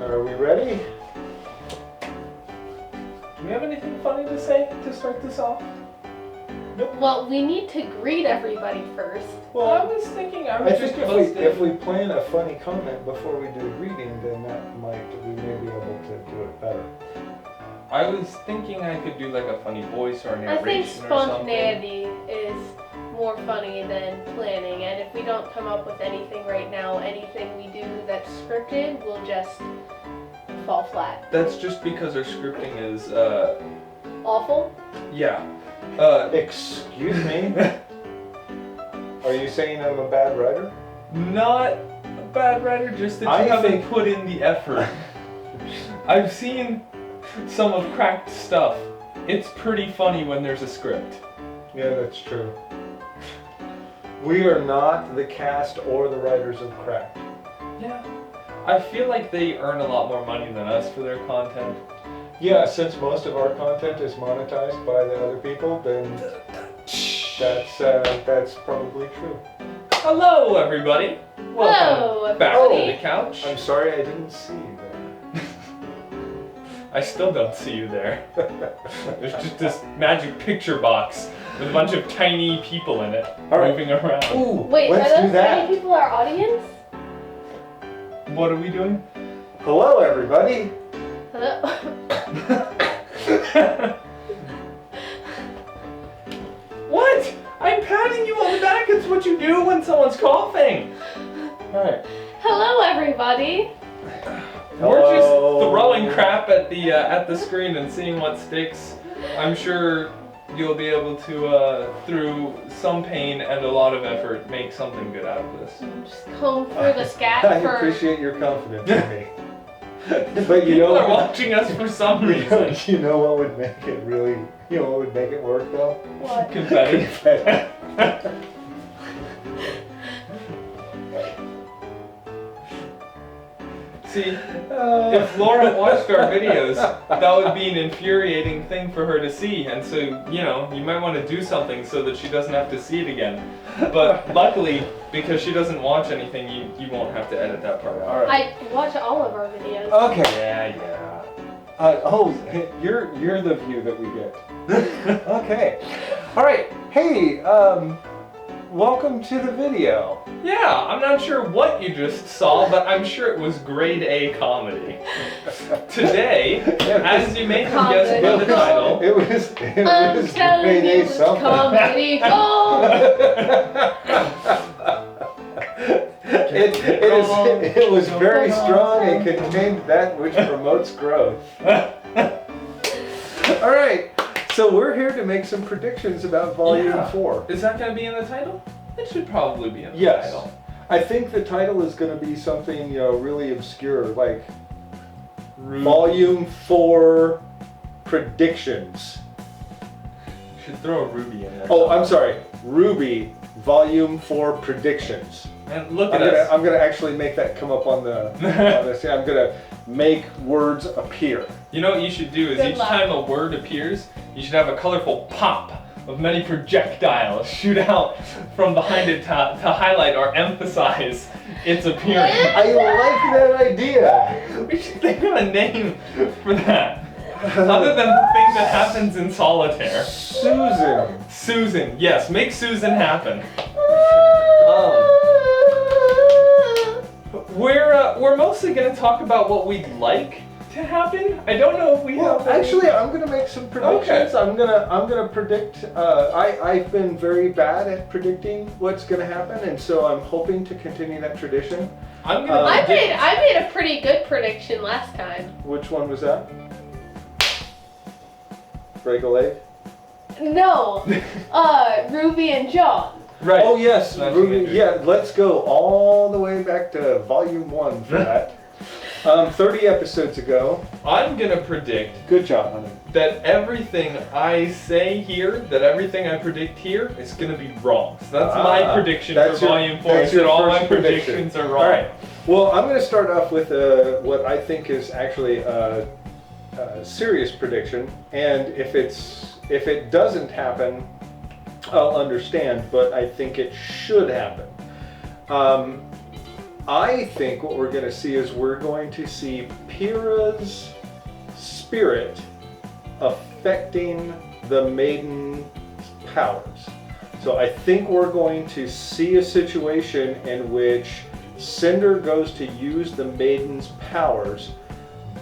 Are we ready? Do we have anything funny to say to start this off? Well, we need to greet everybody first. Well, I was thinking I would I just think bust if in. we plan a funny comment before we do greeting, then we may be able to do it better. I was thinking I could do like a funny voice or a I think narration or something. spontaneity is more funny than planning, and if we don't come up with anything right now, anything we do that's scripted will just fall flat. That's just because our scripting is, Awful? yeah. Excuse me? Are you saying I'm a bad writer? Not a bad writer, just that you haven't put in the effort. I've seen some of Cracked stuff. It's pretty funny when there's a script. Yeah, that's true. We are not the cast or the writers of Cracked. Yeah. I feel like they earn a lot more money than us for their content. Yeah, since most of our content is monetized by the other people, then that's probably true. Hello, everybody. Welcome back to the couch. I'm sorry I didn't see you there. I still don't see you there. There's just this magic picture box with a bunch of tiny people in it moving around. Ooh, Wait, let's are do those that. many people our audience? What are we doing? Hello, everybody. Hello? What? I'm patting you on the back. It's what you do when someone's coughing. All right. Hello, everybody. We're just throwing crap at the screen and seeing what sticks. I'm sure you'll be able to, through some pain and a lot of effort, make something good out of this. Just comb through the scat I for... appreciate your confidence in me. But you People know, are watching us for some reason. you know what would make it really, you know what would make it work though? What? Confetti. See, if Laura watched our videos, that would be an infuriating thing for her to see, and so, you know, you might want to do something so that she doesn't have to see it again. But luckily, because she doesn't watch anything, you won't have to edit that part out. All right. I watch all of our videos. Okay. Yeah. You're the view that we get. Okay. All right. Hey, welcome to the video. Yeah, I'm not sure what you just saw, but I'm sure it was grade A comedy. Today, as you may have guessed by the title, It was I'm telling you, it's comedy gold. It was very strong and contained that which promotes growth. All right, so we're here to make some predictions about Volume 4. Is that going to be in the title? It should probably be in the Yes. title. I think the title is going to be something, you know, really obscure, like Volume 4 Predictions. You should throw a Ruby in there. Oh, I'm sorry, RWBY Volume 4 Predictions. And look at us. I'm gonna actually make that come up on the. On this. I'm gonna make words appear. You know what you should do is Good each luck. time a word appears, you should have a colorful pop of many projectiles shoot out from behind it to highlight or emphasize its appearance. I like that idea. We should think of a name for that. Other than the thing that happens in solitaire. Susan. Susan, yes, make Susan happen. We're mostly going to talk about what we'd like to happen. I don't know if we Well, have. actually, I'm gonna make some predictions. Okay. I'm gonna predict. I've been very bad at predicting what's gonna happen, and so I'm hoping to continue that tradition. I'm gonna. I made a pretty good prediction last time. Which one was that? Break a leg. No, Ruby and John. Right. Oh yes, That's Ruby, good. yeah. Let's go all the way back to Volume 1 for that. 30 episodes ago. I'm gonna predict Good job, honey. that everything I say here, that everything I predict here, is gonna be wrong. So that's my prediction that's for your- Volume 4. that's Is that your all first my prediction. predictions are wrong. All right. Well, I'm going to start off with what I think is actually a serious prediction, and if it doesn't happen, I'll understand. But I think it should happen. I think what we're going to see is we're going to see Pyrrha's spirit affecting the maiden's powers. So I think we're going to see a situation in which Cinder goes to use the maiden's powers,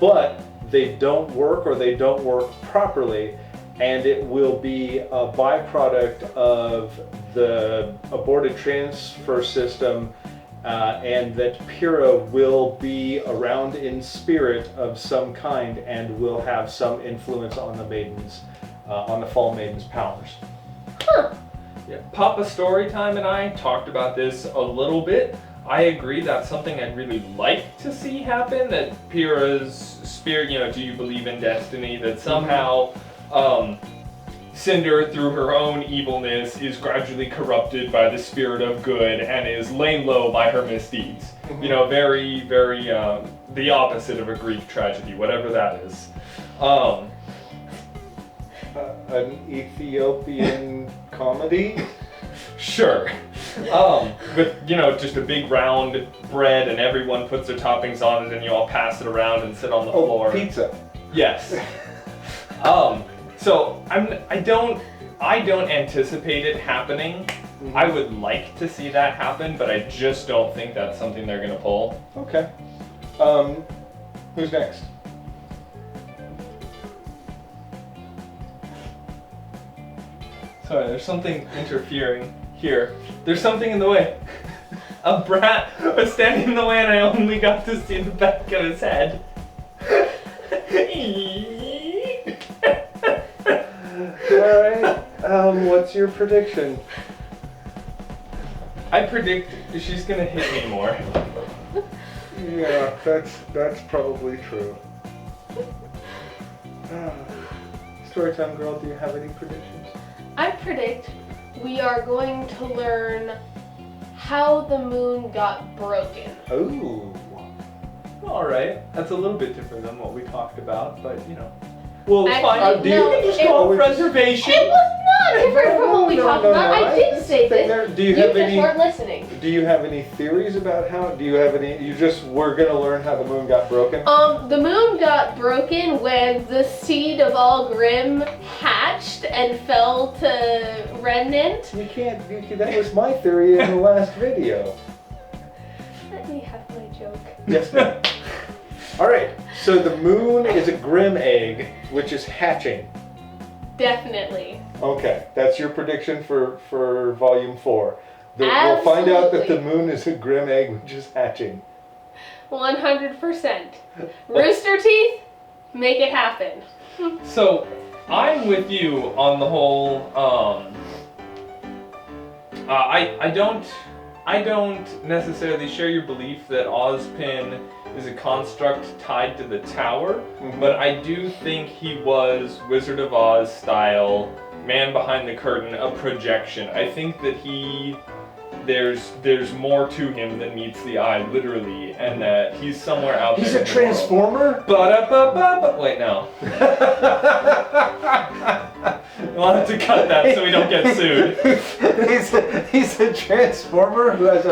but they don't work or they don't work properly, and it will be a byproduct of the aborted transfer system, and that Pyrrha will be around in spirit of some kind and will have some influence on the maiden's, on the Fall Maiden's powers. Huh. Yeah, Papa Storytime and I talked about this a little bit. I agree that's something I'd really like to see happen, that Pyrrha's spirit, you know, do you believe in destiny, that somehow Cinder, through her own evilness, is gradually corrupted by the spirit of good and is laid low by her misdeeds. You know, very, very, the opposite of a Greek tragedy, whatever that is. An Ethiopian comedy? Sure. With, you know, just a big round bread and everyone puts their toppings on it and you all pass it around and sit on the floor. Pizza. Yes. So I don't anticipate it happening. Mm-hmm. I would like to see that happen, but I just don't think that's something they're gonna pull. Okay. Who's next? Sorry, there's something interfering here. There's something in the way. A brat was standing in the way and I only got to see the back of his head. Alright, what's your prediction? I predict she's gonna hit me more. Yeah, that's probably true. Storytime girl, do you have any predictions? I predict we are going to learn how the moon got broken. Ooh. Alright, that's a little bit different than what we talked about, but you know. Well, it's Actually, fine. Do you no, think it's it- called preservation? It was not different from what we talked about. I did just say think this. Do you You have just any? weren't listening. Do you have any theories about how? Do you have any? You just we're gonna learn how the moon got broken. The moon got broken when the seed of all Grimm hatched and fell to remnant. You can't. That was my theory in the last video. Let me have my joke. Yes, ma'am. All right. So the moon is a Grimm egg, which is hatching. Definitely. Okay, that's your prediction for volume 4. We'll find out that the Absolutely. moon is a Grimm egg, which is hatching. 100%. Rooster Teeth, make it happen. So, I'm with you on the whole, I don't necessarily share your belief that Ozpin is a construct tied to the tower, but I do think he was Wizard of Oz style, man behind the curtain, a projection. I think that there's more to him than meets the eye, literally, and that he's somewhere out there. He's a transformer? Ba-da-ba-ba-ba. Wait, no. We'll have to cut that so we don't get sued. He's a transformer who has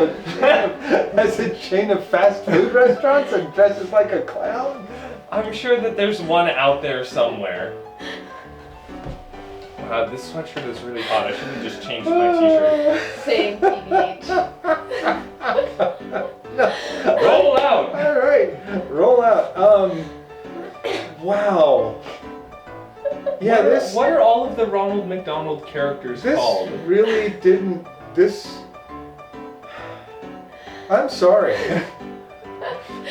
a chain of fast food restaurants and dresses like a clown? I'm sure that there's one out there somewhere. Wow, this sweatshirt is really hot. I should have just changed my t-shirt. Same TBH. Roll out! Alright, roll out. Wow. Yeah, What are all of the Ronald McDonald characters this called? really didn't, I'm sorry.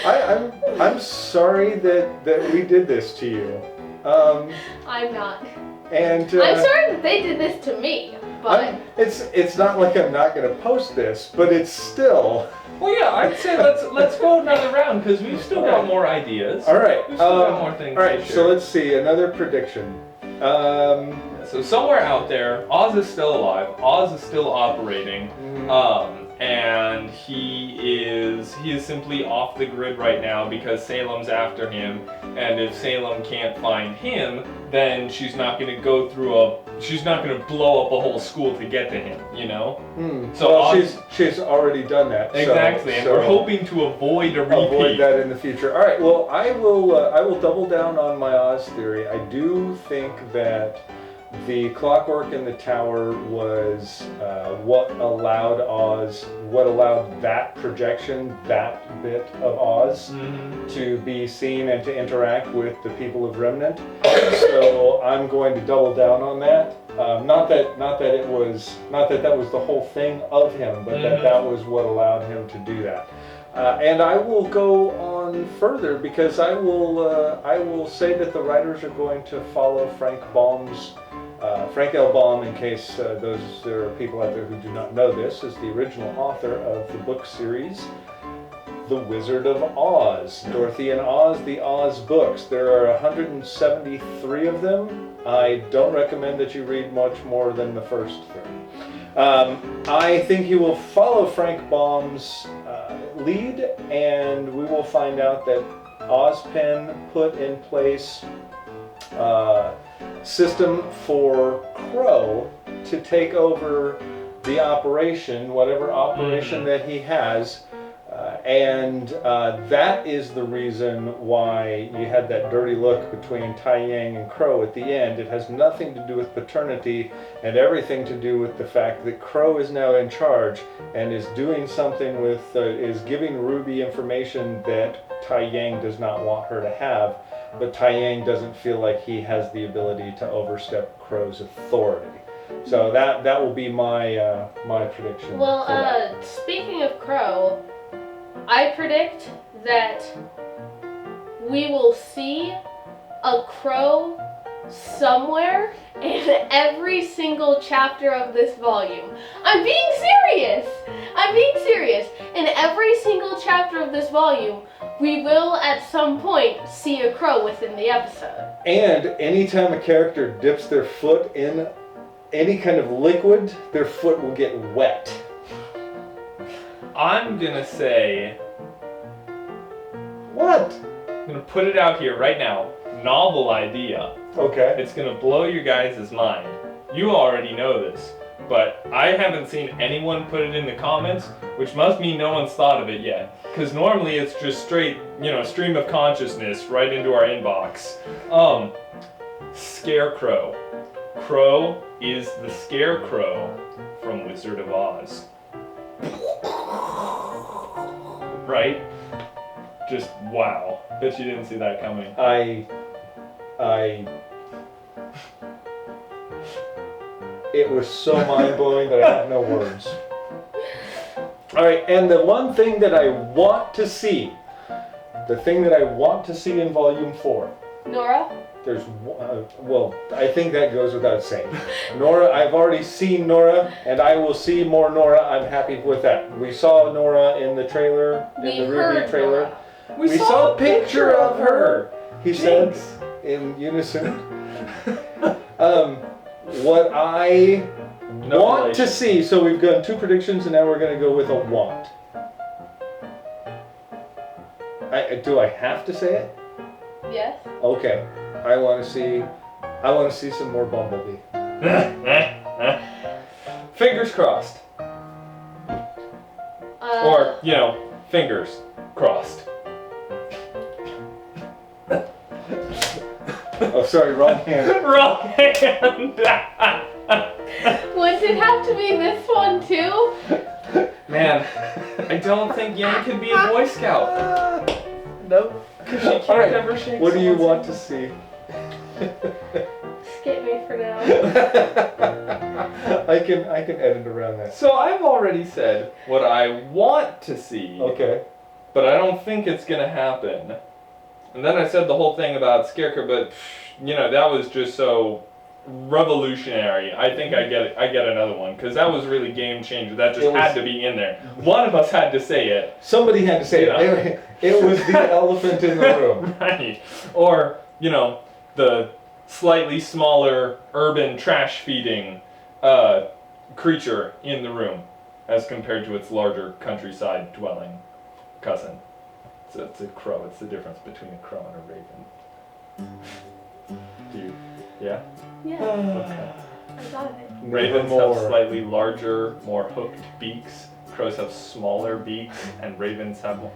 I'm sorry that we did this to you. I'm not. And I'm sorry that they did this to me, but it's not like I'm not gonna post this, but it's still. Well, yeah, I'd say let's go another round because we've still got more ideas. All right. We've still got more things. All right. to share. So let's see another prediction. So somewhere out there, Oz is still alive. Oz is still operating. and he is simply off the grid right now because Salem's after him, and if Salem can't find him, then she's not going to she's not going to blow up a whole school to get to him, you know? So well, she's already done that. Exactly, and we're hoping to avoid a repeat. Avoid that in the future. All right, well, I will double down on my Oz theory. I do think that the clockwork in the tower was what allowed that projection, that bit of Oz, to be seen and to interact with the people of Remnant. So I'm going to double down on that. Not that that was the whole thing of him, but that was what allowed him to do that. And I will go on further because I will say that the writers are going to follow Frank L. Baum, in case there are people out there who do not know this, is the original author of the book series The Wizard of Oz, Dorothy and Oz, the Oz books. There are 173 of them. I don't recommend that you read much more than the first 3. I think he will follow Frank Baum's lead, and we will find out that Ozpin put in place system for Crow to take over the operation, whatever operation that he has, and that is the reason why you had that dirty look between Tai Yang and Crow at the end. It has nothing to do with paternity and everything to do with the fact that Crow is now in charge and is doing something with, is giving RWBY information that Tai Yang does not want her to have. But Tai Yang doesn't feel like he has the ability to overstep Crow's authority. So that will be my my prediction. Well, speaking of Crow, I predict that we will see a Crow somewhere in every single chapter of this volume. I'm being serious! In every single chapter of this volume, we will at some point see a crow within the episode. And anytime a character dips their foot in any kind of liquid, their foot will get wet. I'm gonna say... What? I'm gonna put it out here right now. Novel idea. Okay. It's gonna blow your guys' mind. You already know this, but I haven't seen anyone put it in the comments, which must mean no one's thought of it yet. Because normally it's just straight, stream of consciousness right into our inbox. Scarecrow. Crow is the Scarecrow from Wizard of Oz. Right? Just wow. Bet you didn't see that coming. It was so mind-blowing that I have no words. All right, and the one thing that I want to see, in Volume 4. Nora? There's, well, I think that goes without saying. Nora, I've already seen Nora, and I will see more Nora. I'm happy with that. We saw Nora in the trailer, in the RWBY trailer. Nora. We saw a picture of her, he said in unison. What I want to see, so we've done 2 predictions and now we're going to go with a want. Do I have to say it? Yes. Okay. I want to see some more Bumblebee. Fingers crossed. Or, fingers crossed. Oh, sorry, wrong hand. Wrong hand. Would it have to be this one too? Man, I don't think Yang could be a Boy Scout. Nope. Because she can't ever shake. What do you want to see? Skip me for now. I can edit around that. So I've already said what I want to see. Okay. But I don't think it's gonna happen. And then I said the whole thing about Scarecrow, but that was just so revolutionary. I think I get another one because that was really game changer. That just had to be in there. One of us had to say it. Somebody had to say it. It was the elephant in the room. Right. Or the slightly smaller urban trash feeding creature in the room. as compared to its larger countryside dwelling cousin. So it's a crow. It's the difference between a crow and a raven. Do you? Yeah? Yeah, Okay. I got it. Ravens have Nevermore. slightly larger, more hooked beaks. Crows have smaller beaks, and ravens have more.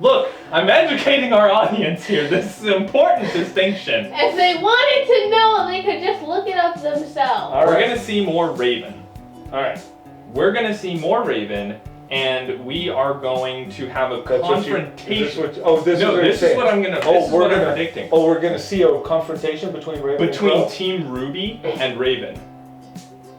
Look, I'm educating our audience here. This is an important distinction. If they wanted to know, they could just look it up themselves. All We're right. gonna see more raven. All right, we're gonna see more raven, and we are going to have a That's what you- confrontation. is this what- oh, this No, is what this you're is what saying. I'm gonna. Oh, This is we're what I'm gonna- predicting. Oh, we're gonna see a confrontation between Raven Between and Crow? Team RWBY and Raven.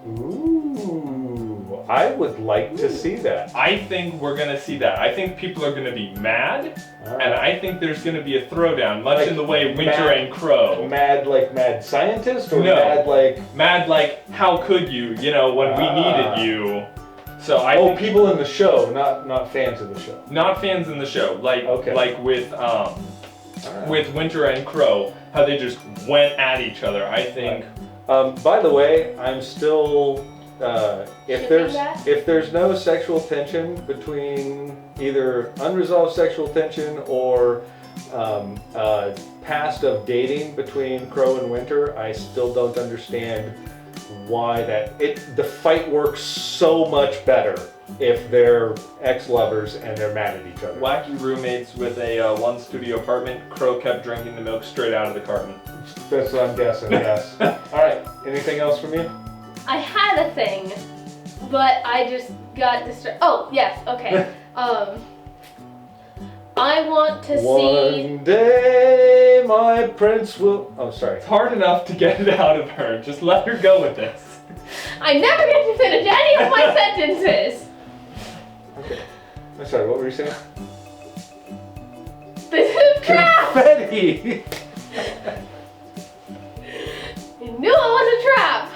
Ooh, I would like to see that. I think we're gonna see that. I think people are gonna be mad, All and right. I think there's gonna be a throwdown, much Like in the way Winter mad- and Crow. Mad like mad scientist, or No. mad like Mad like, how could you? You know, when we Ah. needed you. So I oh think people in the show, not fans of the show. not fans in the show, like Okay. with All right. with Winter and Crow, how they just went at each other. I think. By the way, I'm still if Shipping that? there's no sexual tension between either unresolved sexual tension or past of dating between Crow and Winter, I still don't understand why the fight works so much better if they're ex-lovers and they're mad at each other. Wacky roommates with a one studio apartment. Crow kept drinking the milk straight out of the carton. That's what I'm guessing. Yes. All right. Anything else from you? I had a thing, but I just got distracted. Oh, yes, okay. I want to see. One day my prince will. Oh, sorry. It's hard enough to get it out of her. Just let her go with this. I never get to finish any of my sentences. Okay. I'm sorry. What were you saying? This is a trap. Confetti. You knew it was a trap.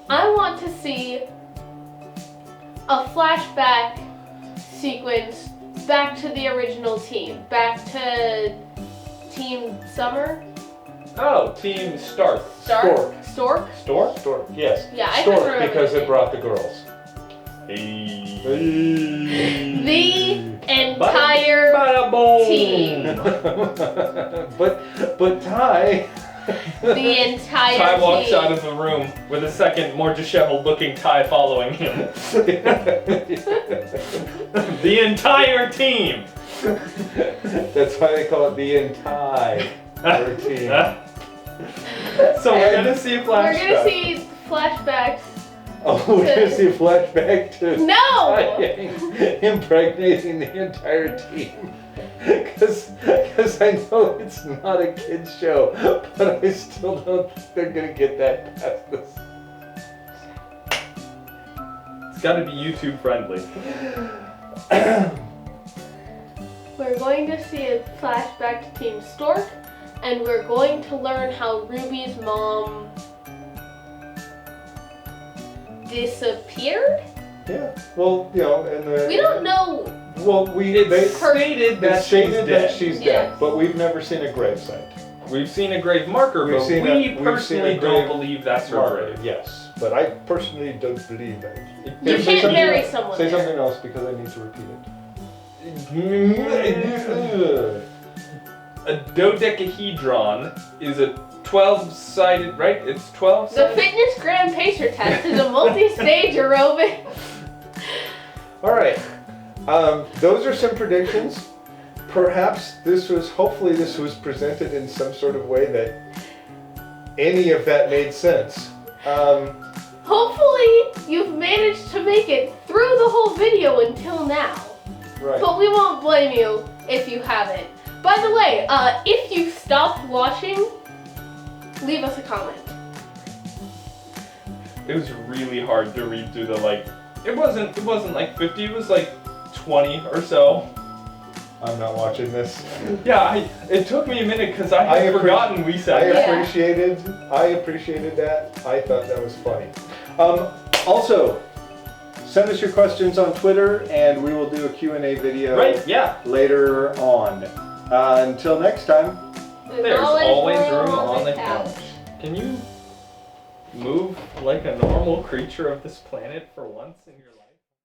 I want to see a flashback sequence back to the original team, back to Team Summer. Oh, Team Stark. Stork. Stork? Stork? Stork. Yes. Yeah, I couldn't Stork remember because the it name. brought the girls. Hey. The entire Bada boom. team. but Ty. The entire Ty team. walks out of the room with a second, more disheveled-looking Ty following him. The entire team. That's why they call it the entire team. So we're gonna see a We're flashback. gonna see flashbacks. Oh, we're gonna see a flashback to No! impregnating the entire team. Because I know it's not a kid's show, but I still don't think they're gonna get that past this. It's gotta be YouTube friendly. We're going to see a flashback to Team Stork, and we're going to learn how Ruby's mom disappeared? Yeah. Well, you know, and We don't know. Well, they Stated that it's stated she's dead. that she's Yeah. dead, but we've never seen a gravesite. We've seen a grave marker, We've but seen we a- we've personally seen a don't grave believe that's her Marker, grave. yes, but I personally don't believe that. You Here, say can't something bury else- someone Say there. something else because I need to repeat it. A dodecahedron is a 12-sided, right? It's 12 The sided. fitness grand pacer test is a multi-stage aerobic. All right, those are some predictions. Perhaps hopefully this was presented in some sort of way that any of that made sense. Hopefully, you've managed to make it through the whole video until now. Right. But we won't blame you if you haven't. By the way, if you stopped watching, leave us a comment. It was really hard to read through the It wasn't like 50. It was like 20 or so. I'm not watching this. Yeah, it took me a minute because I had forgotten we I said that. Yeah. appreciated that. I thought that was funny. Also, send us your questions on Twitter, and we will do a Q&A video Right? Yeah. later on. Until next time. There's always room on the couch. Can you move like a normal creature of this planet for once in your life?